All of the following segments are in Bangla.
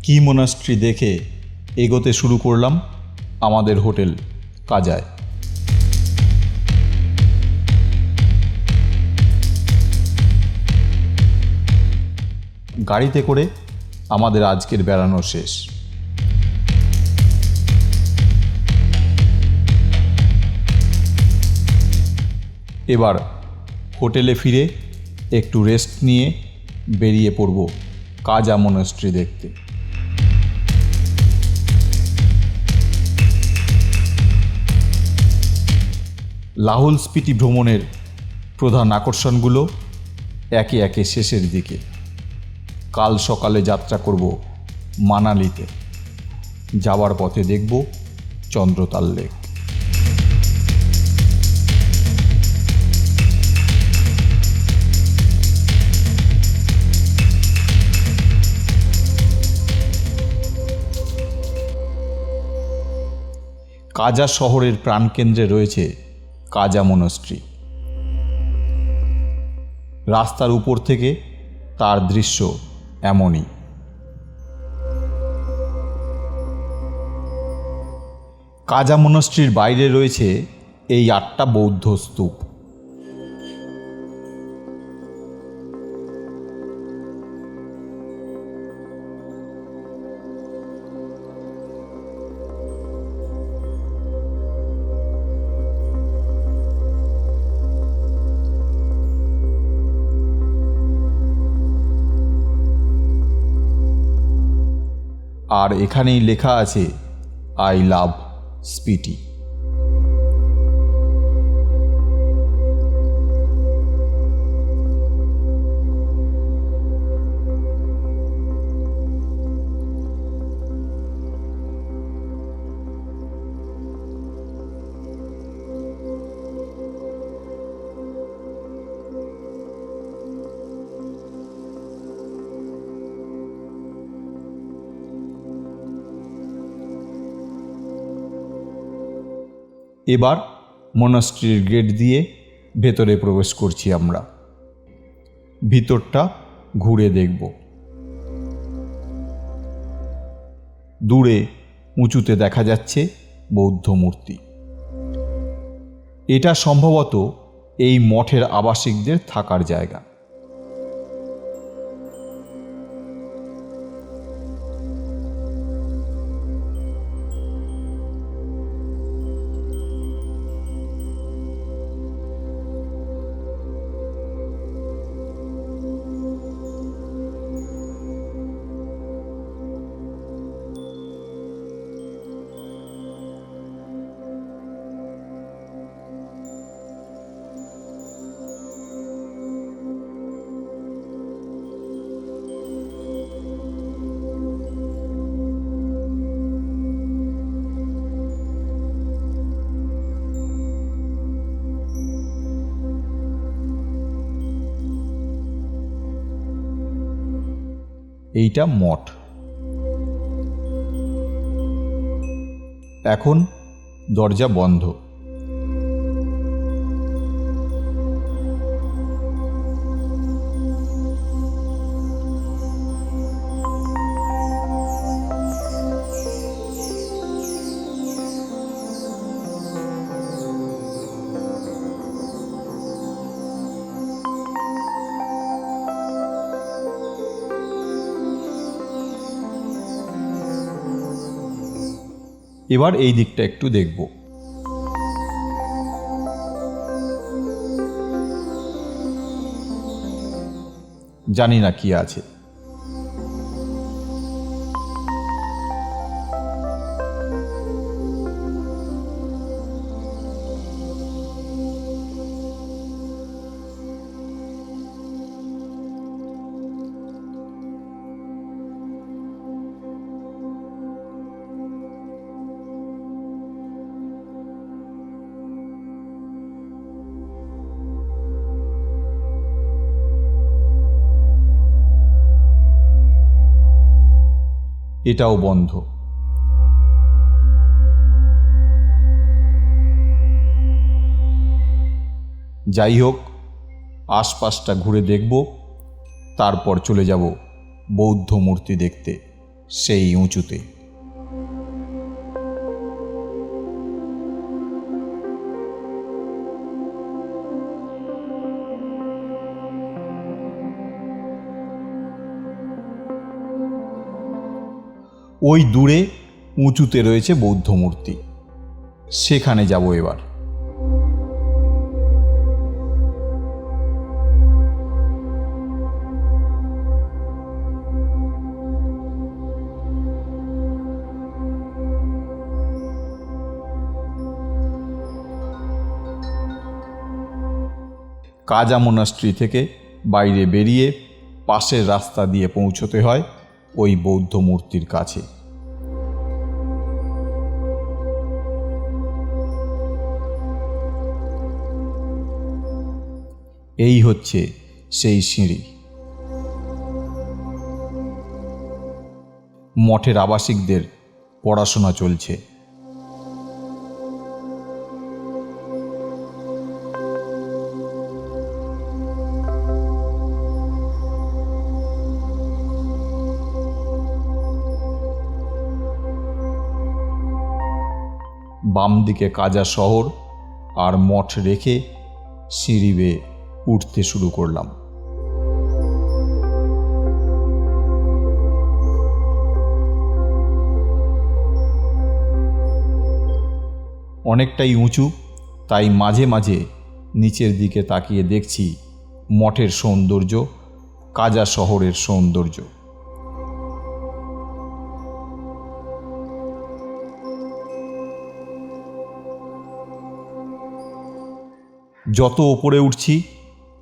কি মনাস্ট্রি দেখে এগোতে শুরু করলাম আমাদের হোটেল কাজায়। গাড়িতে করে আমাদের আজকের বেড়ানো শেষ। এবার হোটেলে ফিরে একটু রেস্ট নিয়ে বেরিয়ে পড়ব কাজা মনাস্ট্রি দেখতে। লাহুল স্পিতি ভ্রমণের প্রধান আকর্ষণগুলো একে একে শেষের দিকে। কাল সকালে যাত্রা করব মানালিতে। যাওয়ার পথে দেখব চন্দ্রতাল লেক। কাজা শহরের প্রাণকেন্দ্রে রয়েছে কাজা মনাস্ট্রি। রাস্তার উপর থেকে তার দৃশ্য এমনই। কাজা মনাস্ট্রির বাইরে রয়েছে এই 8টা বৌদ্ধ স্তূপ। আর এখানেই লেখা আছে আই লাভ স্পিটি। এবার মনাস্ট্রির গেট দিয়ে ভেতরে প্রবেশ করছি আমরা। ভিতরটা ঘুরে দেখব। দূরে উঁচুতে দেখা যাচ্ছে বৌদ্ধ মূর্তি। এটা সম্ভবত এই মঠের আবাসিকদের থাকার জায়গা। এইটা মঠ। এখন দরজা বন্ধ। এবার এই দিকটা একটু দেখব। জানি না কি আছে। এটাও বন্ধ। যাই হোক, আশপাশটা ঘুরে দেখব, তারপর চলে যাব বৌদ্ধ মূর্তি দেখতে সেই উঁচুতে। ওই দূরে উঁচুতে রয়েছে বৌদ্ধ মূর্তি, সেখানে যাব এবার। কাজা মোনাস্ট্রি থেকে বাইরে বেরিয়ে পাশের রাস্তা দিয়ে পৌঁছতে হয় ওই বৌদ্ধ মূর্তির কাছে। এই হচ্ছে সেই সিঁড়ি। মঠের আবাসিকদের পড়াশোনা চলছে। বাম দিকে কাজা শহর আর মঠ রেখে সিঁড়ি বেয়ে উঠতে শুরু করলাম। অনেকটাই উঁচু, তাই মাঝে মাঝে নিচের দিকে তাকিয়ে দেখছি মঠের সৌন্দর্য, কাজা শহরের সৌন্দর্য। যত ওপরে উঠছি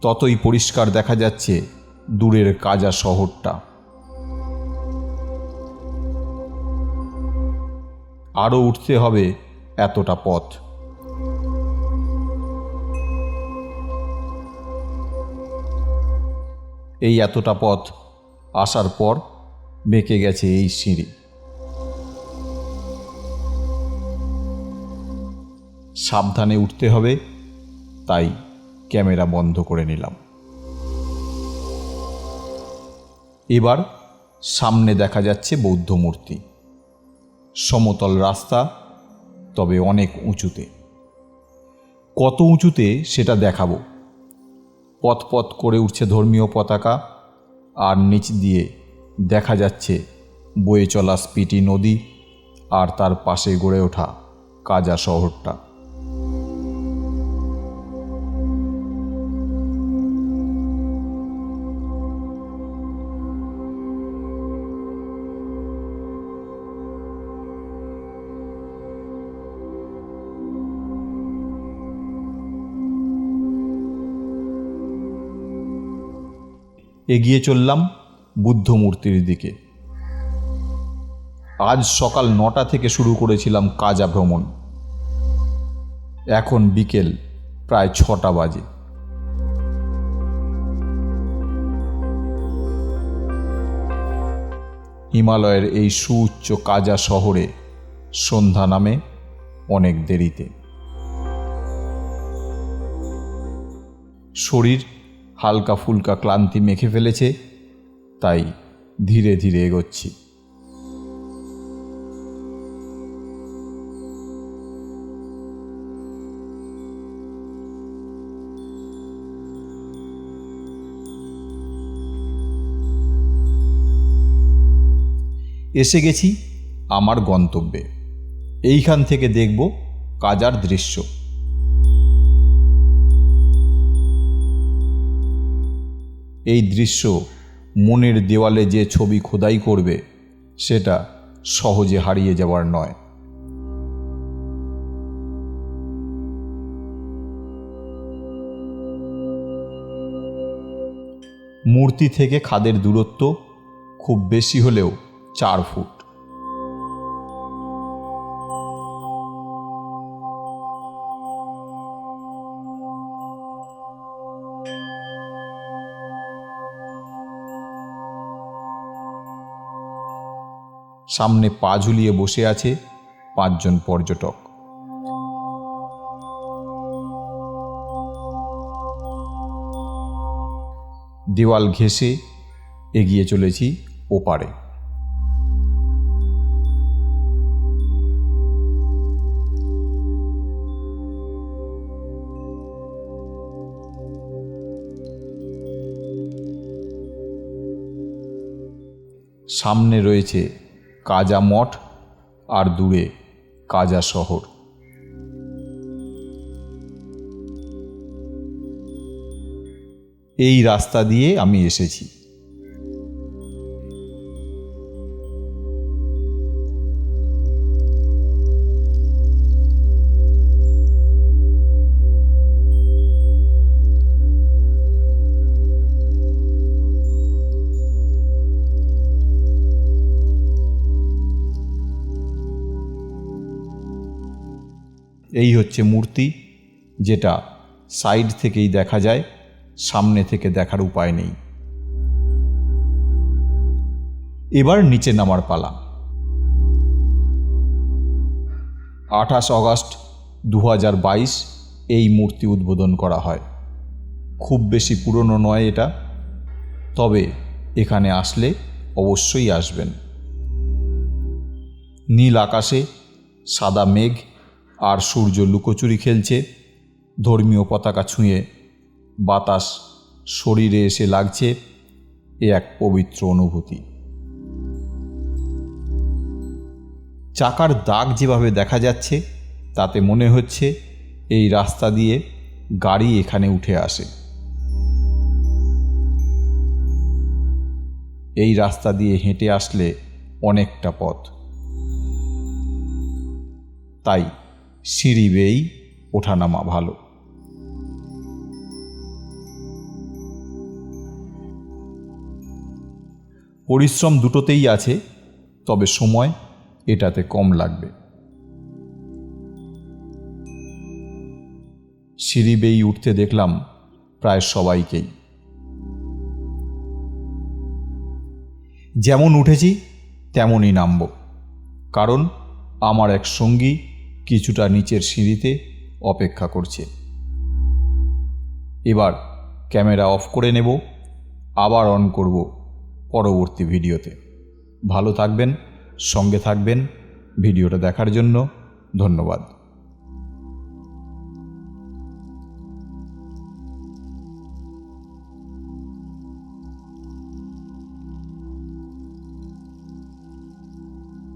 ততই পরিষ্কার দেখা যাচ্ছে দূরের কাজা শহরটা। আরও উঠতে হবে এতটা পথ। এই এতটা পথ আসার পর বেঁকে গেছে এই সিঁড়ি। সাবধানে উঠতে হবে, তাই ক্যামেরা বন্ধ করে নিলাম। এবার সামনে দেখা যাচ্ছে বৌদ্ধ মূর্তি। সমতল রাস্তা, তবে অনেক উঁচুতে। কত উঁচুতে সেটা দেখাবো। পথ পথ করে উঠছে ধর্মীয় পতাকা, আর নিচ দিয়ে দেখা যাচ্ছে বয়ে চলা স্পিটি নদী আর তার পাশে গড়ে ওঠা কাজা শহরটা। এগিয়ে চললাম বুদ্ধ মূর্তির দিকে। আজ সকাল 9টা থেকে শুরু করেছিলাম কাজা ভ্রমণ। এখন বিকেল প্রায় 6টা বাজে। হিমালয়ের এই সুউচ্চ কাজা শহরে সন্ধ্যা নামে অনেক দেরিতে। শরীর হালকা ফুলকা ক্লান্তি মেখে ফেলেছে, তাই ধীরে ধীরে এগোচ্ছি। এসে গেছি আমার গন্তব্যে। এইখান থেকে দেখব কাজার দৃশ্য। এই দৃশ্য মনের দেওয়ালে যে ছবি খোদাই করবে, সেটা সহজে হারিয়ে যাওয়ার নয়। মূর্তি থেকে খাদের দূরত্ব খুব বেশি হলেও 4 ফুট। সামনে পা ঝুলিয়ে বসে আছে 5 জন পর্যটক। দেওয়াল ঘেঁষে এগিয়ে চলেছি ওপারে। সামনে রয়েছে কাজা মঠ আর দূরে কাজা শহর। এই রাস্তা দিয়ে আমি এসেছি। এই হচ্ছে মূর্তি, যেটা সাইড থেকেই দেখা যায়, সামনে থেকে দেখার উপায় নেই। এবার নিচে নামার পালা। 28 অগস্ট 2022 এই মূর্তি উদ্বোধন করা হয়। খুব বেশি পুরনো নয় এটা, তবে এখানে আসলে অবশ্যই আসবেন। নীল আকাশে সাদা মেঘ আর সূর্য লুকোচুরি খেলছে। ধর্মীয় পতাকা ছুঁয়ে বাতাস শরীরে এসে লাগছে। এ এক পবিত্র অনুভূতি। চাকার দাগ যেভাবে দেখা যাচ্ছে, তাতে মনে হচ্ছে এই রাস্তা দিয়ে গাড়ি এখানে উঠে আসে। এই রাস্তা দিয়ে হেঁটে আসলে অনেকটা পথ, তাই সিঁড়ি বেয়েই ওঠানামা ভালো। পরিশ্রম দুটোতেই আছে, তবে সময় এটাতে কম লাগবে। সিঁড়ি বেয়ে উঠতে দেখলাম প্রায় সবাইকেই। যেমন উঠেছি তেমনই নামব, কারণ আমার এক সঙ্গী কিছুটা নিচের সিঁড়িতে অপেক্ষা করছে। এবার ক্যামেরা অফ করে নেব, আবার অন করব পরবর্তী ভিডিওতে। ভালো থাকবেন, সঙ্গে থাকবেন। ভিডিওটা দেখার জন্য ধন্যবাদ।